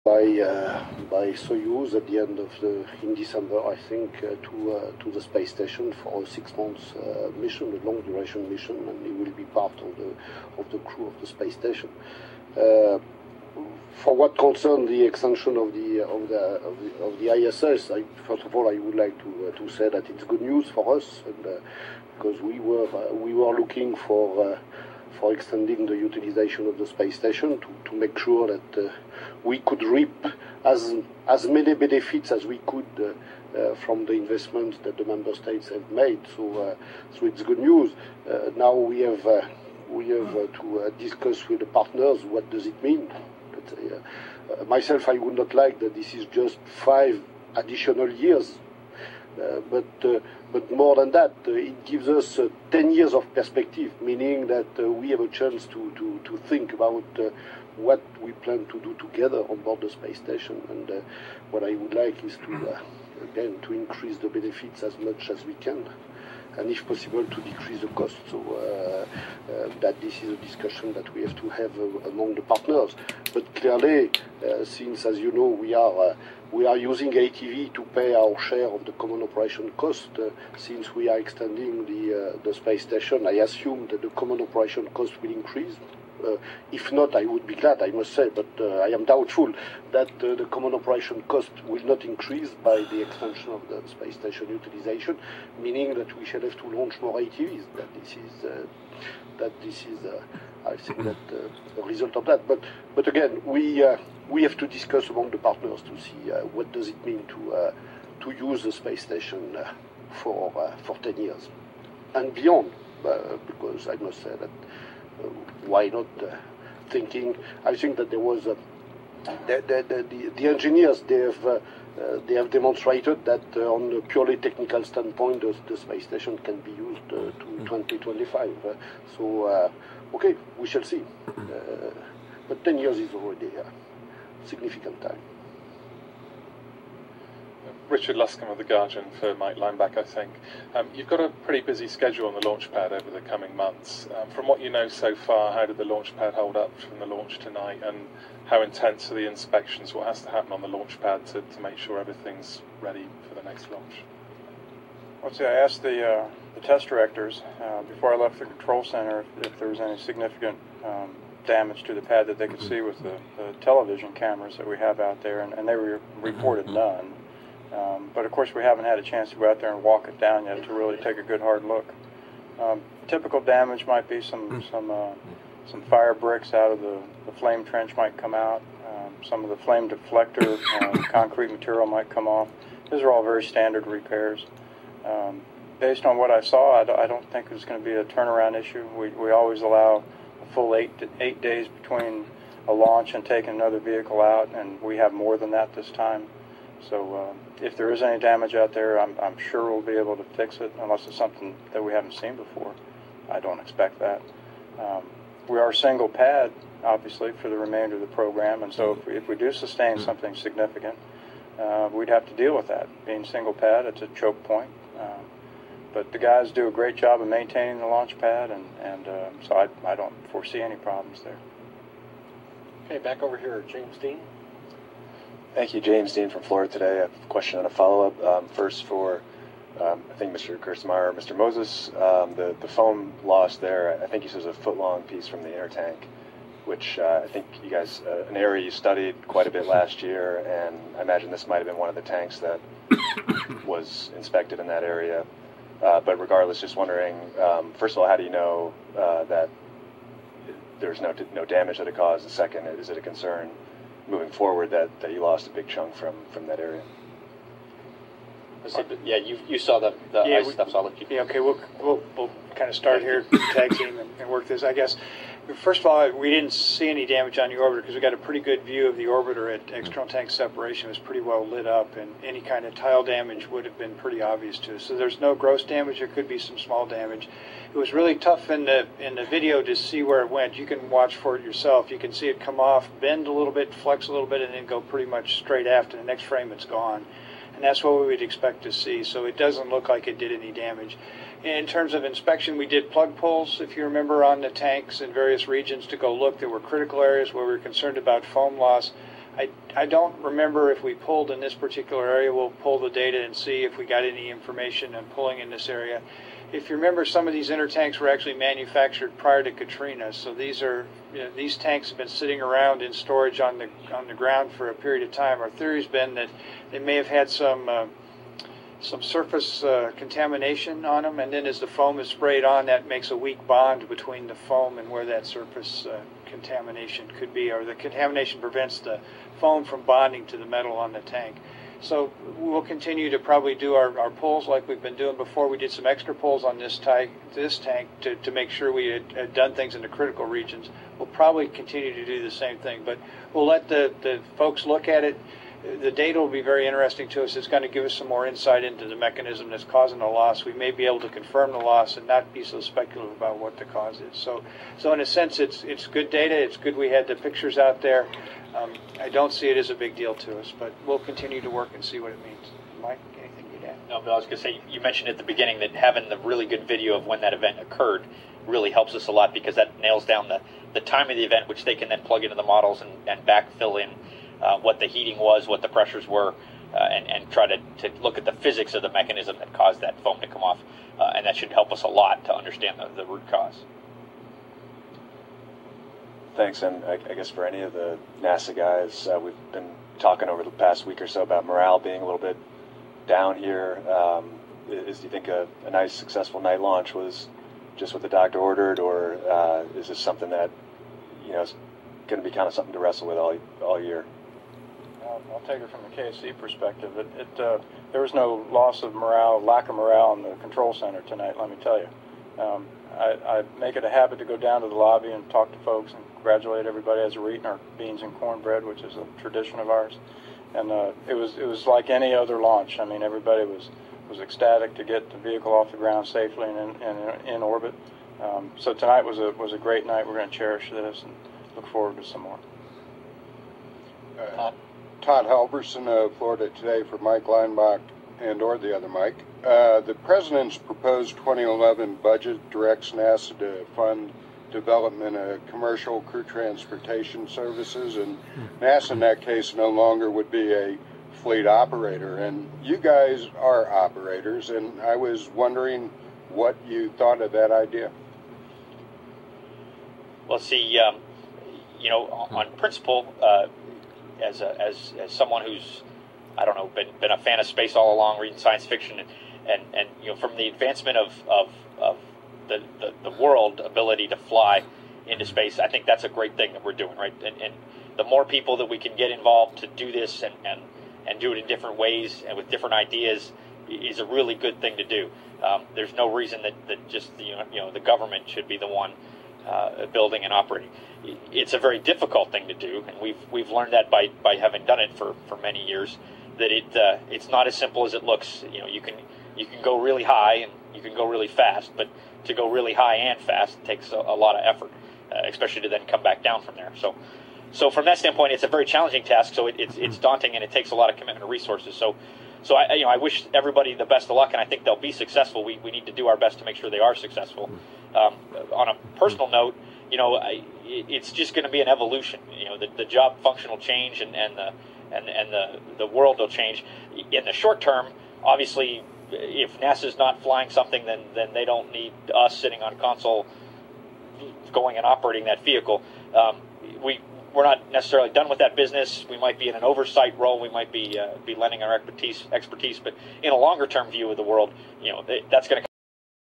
by Soyuz at the end of in December, I think, to the space station for a 6 months mission, a long duration mission, and he will be part of the crew of the space station. For what concerns the extension of the ISS, first of all, I would like to say that it's good news for us, and because we were looking for extending the utilization of the space station to make sure that we could reap as many benefits as we could from the investments that the member states have made. So it's good news. Now we have to discuss with the partners what does it mean. But, myself, I would not like that this is just 5 additional years. But more than that, it gives us 10 years of perspective, meaning that we have a chance to think about what we plan to do together on board the space station. And what I would like is again, to increase the benefits as much as we can, and if possible, to decrease the cost. So that this is a discussion that we have to have among the partners. But clearly, since, as you know, we are using ATV to pay our share of the common operation cost. Since we are extending the space station, I assume that the common operation cost will increase. If not, I would be glad, I must say, but I am doubtful that the common operation cost will not increase by the extension of the space station utilization, meaning that we shall have to launch more ATVs. That this is I think that a result of that. But again, we have to discuss among the partners to see what does it mean to use the space station for 10 years and beyond, because I must say that why not thinking? I think that there was the engineers, they have demonstrated that on a purely technical standpoint, the space station can be used to 2025. So okay, we shall see. But 10 years is already a significant time. Richard Luscombe of The Guardian for Mike Lineback, I think. You've got a pretty busy schedule on the launch pad over the coming months. From what you know so far, how did the launch pad hold up from the launch tonight, and how intense are the inspections? What has to happen on the launch pad to make sure everything's ready for the next launch? Well, see, I asked the test directors before I left the control center if there was any significant damage to the pad that they could see with the television cameras that we have out there, and they reported none. But of course, we haven't had a chance to go out there and walk it down yet to really take a good hard look. Typical damage might be some fire bricks out of the flame trench might come out. Some of the flame deflector concrete material might come off. Those are all very standard repairs. Based on what I saw, I don't think there's going to be a turnaround issue. We always allow a full 8 days between a launch and taking another vehicle out, and we have more than that this time. So if there is any damage out there, I'm sure we'll be able to fix it, unless it's something that we haven't seen before. I don't expect that. We are single pad, obviously, for the remainder of the program, and so if we do sustain something significant, we'd have to deal with that. Being single pad, it's a choke point. But the guys do a great job of maintaining the launch pad, and so I don't foresee any problems there. Okay, back over here, James Dean. Thank you, James Dean from Florida Today. I have a question and a follow-up. First for, I think, Mr. Gerstenmaier or Mr. Moses. The foam loss there, I think you said was a foot-long piece from the inner tank, which I think you guys, an area you studied quite a bit last year, and I imagine this might have been one of the tanks that was inspected in that area. But regardless, just wondering, first of all, how do you know that there's no damage that it caused? And second, is it a concern moving forward that you lost a big chunk from that area? Yeah, you saw the ice stuff, so I'll let you. Yeah, okay, we'll kind of start here, tag team, and work this. I guess, first of all, we didn't see any damage on the orbiter because we got a pretty good view of the orbiter at external tank separation. It was pretty well lit up, and any kind of tile damage would have been pretty obvious to us. So there's no gross damage. There could be some small damage. It was really tough in the video to see where it went. You can watch for it yourself. You can see it come off, bend a little bit, flex a little bit, and then go pretty much straight after. The next frame, it's gone. And that's what we would expect to see. So it doesn't look like it did any damage. In terms of inspection, we did plug pulls, if you remember, on the tanks in various regions to go look. There were critical areas where we were concerned about foam loss. I don't remember if we pulled in this particular area. We'll pull the data and see if we got any information on pulling in this area. If you remember, some of these intertanks were actually manufactured prior to Katrina, so these tanks have been sitting around in storage on the ground for a period of time. Our theory's been that they may have had some surface contamination on them, and then as the foam is sprayed on, that makes a weak bond between the foam and where that surface contamination could be, or the contamination prevents the foam from bonding to the metal on the tank. So we'll continue to probably do our pulls like we've been doing before. We did some extra pulls on this tank to make sure we had done things in the critical regions. We'll probably continue to do the same thing, but we'll let the folks look at it. The data will be very interesting to us. It's going to give us some more insight into the mechanism that's causing the loss. We may be able to confirm the loss and not be so speculative about what the cause is. So in a sense, it's good data. It's good we had the pictures out there. I don't see it as a big deal to us, but we'll continue to work and see what it means. Mike, anything you'd add? No, but I was going to say, you mentioned at the beginning that having the really good video of when that event occurred really helps us a lot, because that nails down the time of the event, which they can then plug into the models and backfill in what the heating was, what the pressures were, and try to look at the physics of the mechanism that caused that foam to come off. And that should help us a lot to understand the root cause. Thanks, and I guess for any of the NASA guys, we've been talking over the past week or so about morale being a little bit down here. Do you think a nice, successful night launch was just what the doctor ordered, or is this something that is going to be kind of something to wrestle with all year? I'll take it from the KSC perspective. There was no loss of morale, lack of morale in the control center tonight, let me tell you. I make it a habit to go down to the lobby and talk to folks and congratulate everybody as we're eating our beans and cornbread, which is a tradition of ours. And it was like any other launch. I mean, everybody was ecstatic to get the vehicle off the ground safely and in orbit. So tonight was a great night. We're going to cherish this and look forward to some more. Todd Halverson of Florida Today for Mike Leinbach or the other Mike. The President's proposed 2011 budget directs NASA to fund development of commercial crew transportation services, and NASA in that case no longer would be a fleet operator, and you guys are operators, and I was wondering what you thought of that idea. Well, see, on principle, as someone who's, I don't know, been a fan of space all along, reading science fiction, and from the advancement of the world ability to fly into space, I think that's a great thing that we're doing, right? And the more people that we can get involved to do this and do it in different ways and with different ideas is a really good thing to do. There's no reason that just the government should be the one building and operating. It's a very difficult thing to do, and we've learned that by having done it for many years, that it's not as simple as it looks. You can go really high and you can go really fast, but to go really high and fast takes a lot of effort, especially to then come back down from there. So from that standpoint, it's a very challenging task. So it's daunting, and it takes a lot of commitment and resources. So I wish everybody the best of luck, and I think they'll be successful. We need to do our best to make sure they are successful. On a personal note, it's just going to be an evolution. The job function will change, and the world will change. In the short term, obviously, if NASA's not flying something, then they don't need us sitting on console going and operating that vehicle. We're not necessarily done with that business. We might be in an oversight role. We might be lending our expertise. But in a longer term view of the world, that's going to